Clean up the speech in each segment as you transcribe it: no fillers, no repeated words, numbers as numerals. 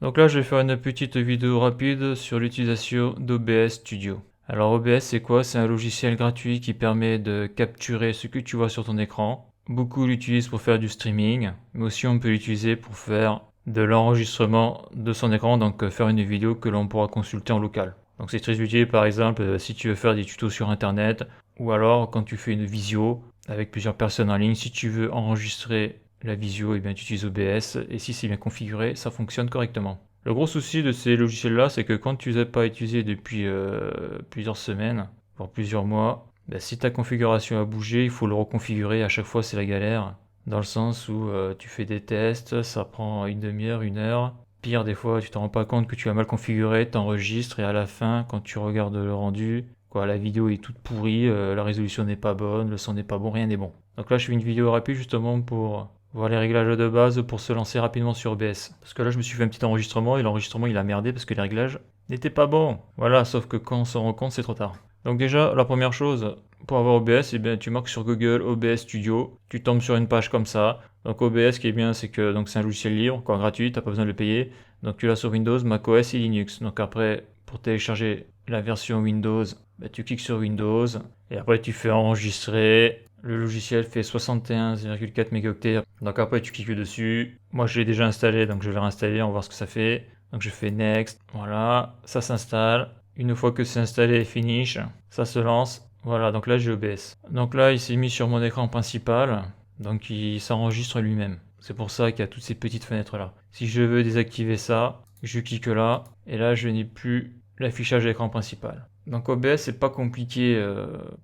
Donc là, je vais faire une petite vidéo rapide sur l'utilisation d'OBS Studio. Alors OBS, c'est quoi? C'est un logiciel gratuit qui permet de capturer ce que tu vois sur ton écran. Beaucoup l'utilisent pour faire du streaming, mais aussi on peut l'utiliser pour faire de l'enregistrement de son écran, donc faire une vidéo que l'on pourra consulter en local. Donc c'est très utile par exemple si tu veux faire des tutos sur internet, ou alors quand tu fais une visio avec plusieurs personnes en ligne, si tu veux enregistrer la visio, et bien tu utilises OBS, et si c'est bien configuré, ça fonctionne correctement. Le gros souci de ces logiciels-là, c'est que quand tu ne les as pas utilisés depuis plusieurs semaines, voire plusieurs mois, ben, si ta configuration a bougé, il faut le reconfigurer. À chaque fois, c'est la galère. Dans le sens où tu fais des tests, ça prend une demi-heure, une heure. Pire, des fois, tu te rends pas compte que tu as mal configuré, t'enregistres et à la fin, quand tu regardes le rendu, quoi, la vidéo est toute pourrie, la résolution n'est pas bonne, le son n'est pas bon, rien n'est bon. Donc là, je fais une vidéo rapide justement pour voir les réglages de base pour se lancer rapidement sur OBS. Parce que là, je me suis fait un petit enregistrement et l'enregistrement il a merdé parce que les réglages n'étaient pas bons. Voilà, sauf que quand on s'en rend compte, c'est trop tard. Donc déjà, la première chose, pour avoir OBS, eh bien, tu marques sur Google OBS Studio, tu tombes sur une page comme ça. Donc OBS, ce qui est bien, c'est que c'est un logiciel libre, quoi, gratuit, t'as pas besoin de le payer. Donc tu l'as sur Windows, macOS et Linux. Donc après, pour télécharger la version Windows, bah, tu cliques sur Windows et après tu fais enregistrer. Le logiciel fait 61,4 mégaoctets. Donc après tu cliques dessus. Moi je l'ai déjà installé, donc je vais le réinstaller, on va voir ce que ça fait. Donc je fais Next, voilà, ça s'installe. Une fois que c'est installé et finish, ça se lance. Voilà, donc là j'ai OBS. Donc là il s'est mis sur mon écran principal, donc il s'enregistre lui-même. C'est pour ça qu'il y a toutes ces petites fenêtres là. Si je veux désactiver ça, je clique là, et là je n'ai plus l'affichage de l'écran principal. Donc OBS c'est pas compliqué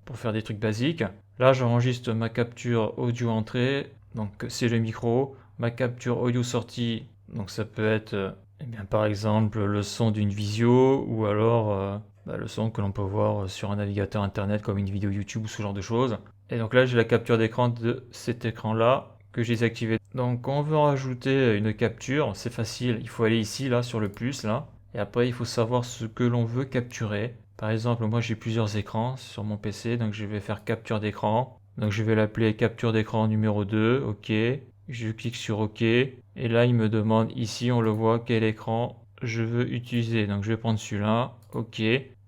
pour faire des trucs basiques. Là j'enregistre ma capture audio entrée, donc c'est le micro. Ma capture audio sortie, donc ça peut être eh bien, par exemple le son d'une visio ou alors le son que l'on peut voir sur un navigateur internet comme une vidéo YouTube ou ce genre de choses. Et donc là j'ai la capture d'écran de cet écran là que j'ai désactivé. Donc quand on veut rajouter une capture, c'est facile, il faut aller ici là sur le plus là. Et après, il faut savoir ce que l'on veut capturer. Par exemple, moi j'ai plusieurs écrans sur mon PC, donc je vais faire capture d'écran. Donc je vais l'appeler capture d'écran numéro 2, ok. Je clique sur ok. Et là, il me demande ici, on le voit, quel écran je veux utiliser. Donc je vais prendre celui-là, ok.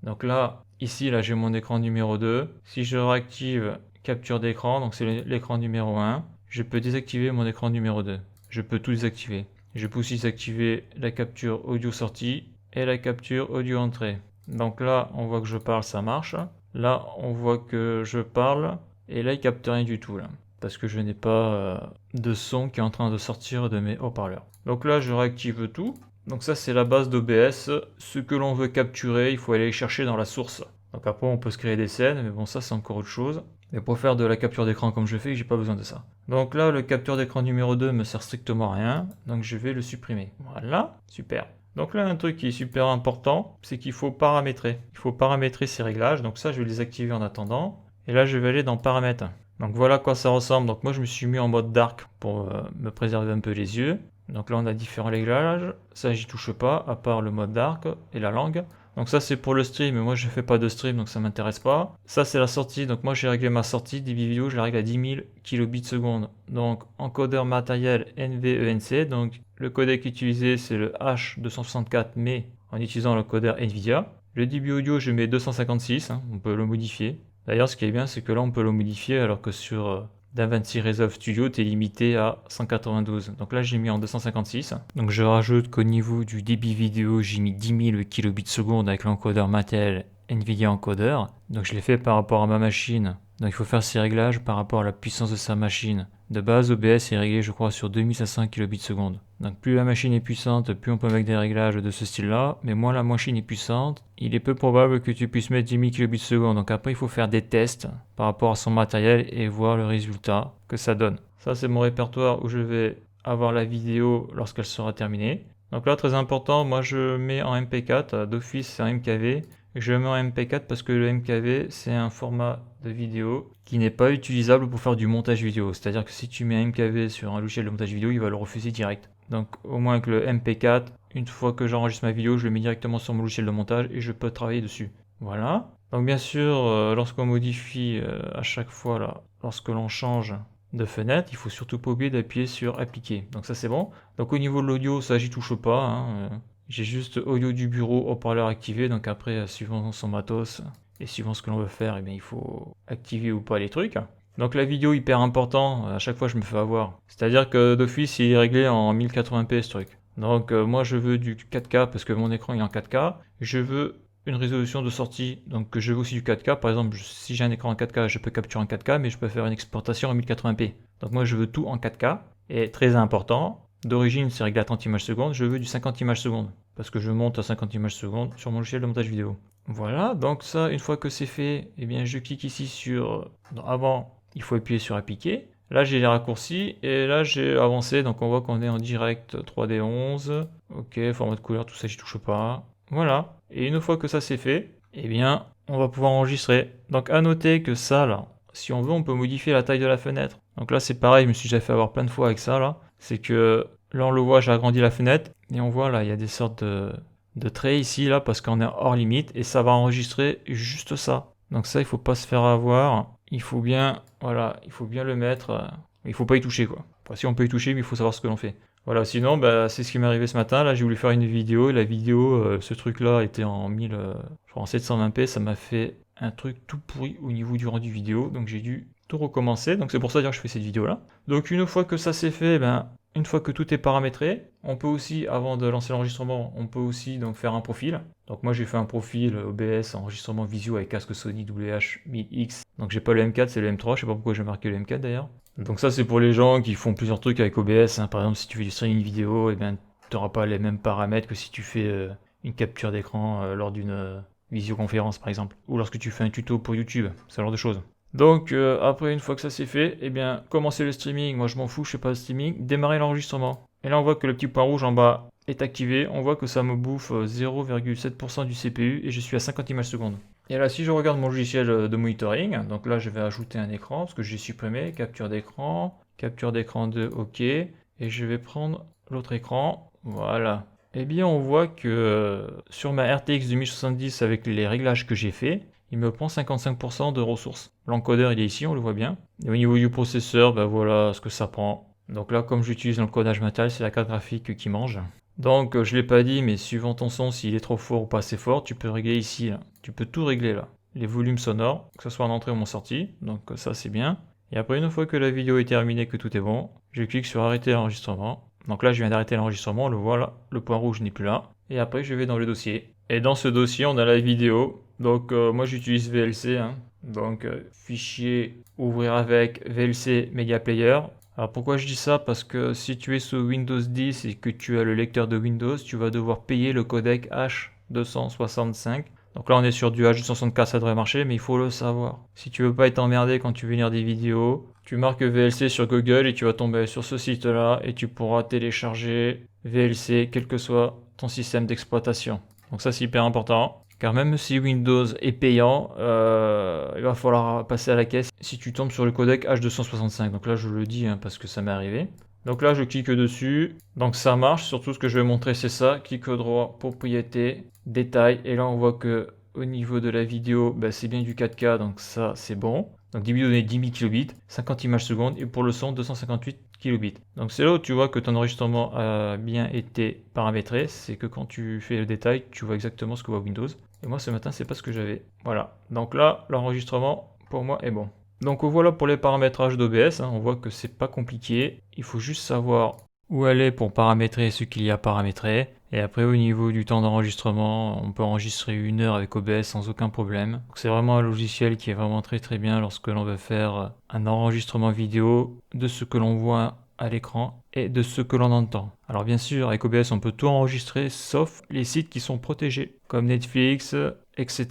Donc là, ici, là j'ai mon écran numéro 2. Si je réactive capture d'écran, donc c'est l'écran numéro 1, je peux désactiver mon écran numéro 2. Je peux tout désactiver. Je peux aussi désactiver la capture audio sortie et la capture audio entrée. Donc là, on voit que je parle, ça marche. Là, on voit que je parle et là, il capte rien du tout là, parce que je n'ai pas de son qui est en train de sortir de mes haut-parleurs. Donc là, je réactive tout. Donc ça, c'est la base d'OBS. Ce que l'on veut capturer, il faut aller chercher dans la source. Donc après, on peut se créer des scènes, mais bon, ça, c'est encore autre chose. Mais pour faire de la capture d'écran comme je fais, j'ai pas besoin de ça. Donc là, le capteur d'écran numéro 2 me sert strictement à rien, donc je vais le supprimer. Voilà, super. Donc là, un truc qui est super important, c'est qu'il faut paramétrer. Il faut paramétrer ces réglages, donc ça, je vais les activer en attendant. Et là, je vais aller dans paramètres. Donc voilà à quoi ça ressemble. Donc moi, je me suis mis en mode dark pour me préserver un peu les yeux. Donc là, on a différents réglages. Ça, j'y touche pas, à part le mode dark et la langue. Donc ça c'est pour le stream, mais moi je fais pas de stream donc ça m'intéresse pas. Ça c'est la sortie, donc moi j'ai réglé ma sortie débit vidéo, je la règle à 10 000 kilobits seconde. Donc encodeur matériel NVENC, donc le codec utilisé c'est le H264 mais en utilisant le codeur NVIDIA. Le débit audio je mets 256, on peut le modifier. D'ailleurs ce qui est bien c'est que là on peut le modifier alors que sur DaVinci Resolve Studio, tu es limité à 192. Donc là, j'ai mis en 256. Donc je rajoute qu'au niveau du débit vidéo, j'ai mis 10 000 kilobits seconde avec l'encodeur Mattel NVIDIA Encoder. Donc je l'ai fait par rapport à ma machine. Donc il faut faire ces réglages par rapport à la puissance de sa machine. De base, OBS est réglé, je crois, sur 2500 kilobits seconde. Donc plus la machine est puissante, plus on peut mettre des réglages de ce style-là. Mais moins la machine est puissante, il est peu probable que tu puisses mettre 10 000 kilobits seconde. Donc après, il faut faire des tests par rapport à son matériel et voir le résultat que ça donne. Ça, c'est mon répertoire où je vais avoir la vidéo lorsqu'elle sera terminée. Donc là, très important, moi je mets en MP4, d'office c'est un MKV. Je le mets en MP4 parce que le MKV c'est un format de vidéo qui n'est pas utilisable pour faire du montage vidéo. C'est-à-dire que si tu mets un MKV sur un logiciel de montage vidéo, il va le refuser direct. Donc au moins que le MP4, une fois que j'enregistre ma vidéo, je le mets directement sur mon logiciel de montage et je peux travailler dessus. Voilà. Donc bien sûr, lorsqu'on modifie à chaque fois, là, lorsque l'on change de fenêtre, il faut surtout pas oublier d'appuyer sur appliquer. Donc ça c'est bon. Donc au niveau de l'audio, ça j'y touche pas, hein. J'ai juste audio du bureau, haut-parleur activé. Donc après, suivant son matos et suivant ce que l'on veut faire, eh bien, il faut activer ou pas les trucs. Donc la vidéo hyper important, à chaque fois je me fais avoir. C'est-à-dire que d'office il est réglé en 1080p ce truc. Donc moi je veux du 4K parce que mon écran il est en 4K. Je veux une résolution de sortie, donc je veux aussi du 4K. Par exemple, si j'ai un écran en 4K, je peux capturer en 4K, mais je peux faire une exportation en 1080p. Donc moi je veux tout en 4K. Et très important, d'origine c'est réglé à 30 images secondes, je veux du 50 images secondes. Parce que je monte à 50 images secondes sur mon logiciel de montage vidéo. Voilà, donc ça, une fois que c'est fait, eh bien je clique ici sur... Avant, il faut appuyer sur appliquer. Là, j'ai les raccourcis et là, j'ai avancé. Donc, on voit qu'on est en direct 3D 11. Ok, format de couleur, tout ça, j'y touche pas. Voilà. Et une fois que ça c'est fait, eh bien, on va pouvoir enregistrer. Donc, à noter que ça, là, si on veut, on peut modifier la taille de la fenêtre. Donc là, c'est pareil, je me suis déjà fait avoir plein de fois avec ça, là. C'est que là, on le voit, j'ai agrandi la fenêtre et on voit là, il y a des sortes de traits ici, là, parce qu'on est hors limite et ça va enregistrer juste ça. Donc ça, il faut pas se faire avoir. Il faut bien, voilà, il faut bien le mettre. Il faut pas y toucher, quoi. Enfin, si on peut y toucher, mais il faut savoir ce que l'on fait. Voilà, sinon, bah, c'est ce qui m'est arrivé ce matin. Là, j'ai voulu faire une vidéo. La vidéo, ce truc-là était en 1000, je crois en 720p. Ça m'a fait un truc tout pourri au niveau du rendu vidéo. Donc j'ai dû tout recommencer. Donc c'est pour ça d'ailleurs que je fais cette vidéo-là. Donc une fois que ça c'est fait, ben, une fois que tout est paramétré, on peut aussi, avant de lancer l'enregistrement, on peut aussi donc faire un profil. Donc moi j'ai fait un profil OBS enregistrement visio avec casque Sony WH-1000X. Donc j'ai pas le M4, c'est le M3, je sais pas pourquoi j'ai marqué le M4 d'ailleurs. Donc ça c'est pour les gens qui font plusieurs trucs avec OBS, hein. Par exemple si tu fais du streaming vidéo, eh bien tu n'auras pas les mêmes paramètres que si tu fais une capture d'écran lors d'une visioconférence par exemple. Ou lorsque tu fais un tuto pour YouTube, ce genre de choses. Donc après une fois que ça c'est fait, eh bien commencer le streaming, moi je m'en fous, je fais pas le streaming, démarrer l'enregistrement. Et là on voit que le petit point rouge en bas est activé, on voit que ça me bouffe 0,7% du CPU et je suis à 50 images secondes. Et là si je regarde mon logiciel de monitoring, donc là je vais ajouter un écran parce que j'ai supprimé, capture d'écran 2, ok, et je vais prendre l'autre écran, voilà. Eh bien on voit que sur ma RTX 2070 avec les réglages que j'ai fait, il me prend 55% de ressources. L'encodeur il est ici, on le voit bien. Et au niveau du processeur, ben voilà ce que ça prend. Donc là, comme j'utilise l'encodage matériel, c'est la carte graphique qui mange. Donc je ne l'ai pas dit, mais suivant ton son, s'il est trop fort ou pas assez fort, tu peux régler ici. Là. Tu peux tout régler là. Les volumes sonores, que ce soit en entrée ou en sortie. Donc ça c'est bien. Et après, une fois que la vidéo est terminée, que tout est bon, je clique sur arrêter l'enregistrement. Donc là, je viens d'arrêter l'enregistrement, on le voit là, le point rouge n'est plus là. Et après, je vais dans le dossier. Et dans ce dossier, on a la vidéo. Donc moi, j'utilise VLC. Hein. Donc fichier, ouvrir avec VLC Media Player. Alors pourquoi je dis ça? Parce que si tu es sous Windows 10 et que tu as le lecteur de Windows, tu vas devoir payer le codec H265. Donc là on est sur du H264, ça devrait marcher, mais il faut le savoir. Si tu veux pas être emmerdé quand tu veux lire des vidéos, tu marques VLC sur Google et tu vas tomber sur ce site là et tu pourras télécharger VLC quel que soit ton système d'exploitation. Donc ça c'est hyper important. Car même si Windows est payant, il va falloir passer à la caisse si tu tombes sur le codec H265. Donc là je le dis hein, parce que ça m'est arrivé. Donc là je clique dessus, donc ça marche, surtout ce que je vais montrer c'est ça, clic droit, propriété, détail, et là on voit que au niveau de la vidéo, bah, c'est bien du 4K, donc ça c'est bon. Donc débit de données 10 000 kilobits, 50 images secondes, et pour le son 258 kilobits. Donc c'est là où tu vois que ton enregistrement a bien été paramétré, c'est que quand tu fais le détail, tu vois exactement ce que voit Windows. Et moi ce matin c'est pas ce que j'avais. Voilà, donc là l'enregistrement pour moi est bon. Donc voilà pour les paramétrages d'OBS, hein. On voit que c'est pas compliqué, il faut juste savoir où aller pour paramétrer ce qu'il y a paramétré. Et après au niveau du temps d'enregistrement, on peut enregistrer 1 heure avec OBS sans aucun problème. C'est vraiment un logiciel qui est vraiment très bien lorsque l'on veut faire un enregistrement vidéo de ce que l'on voit à l'écran et de ce que l'on entend. Alors bien sûr avec OBS on peut tout enregistrer sauf les sites qui sont protégés comme Netflix, etc.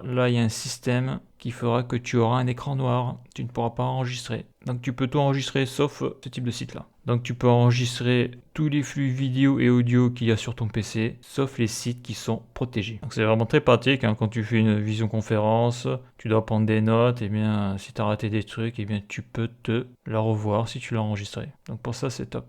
Là il y a un système qui fera que tu auras un écran noir, tu ne pourras pas enregistrer. Donc tu peux tout enregistrer sauf ce type de site là. Donc tu peux enregistrer tous les flux vidéo et audio qu'il y a sur ton PC, sauf les sites qui sont protégés. Donc c'est vraiment très pratique hein, quand tu fais une visioconférence, tu dois prendre des notes, et bien si tu as raté des trucs, et bien tu peux te la revoir si tu l'as enregistré. Donc pour ça c'est top.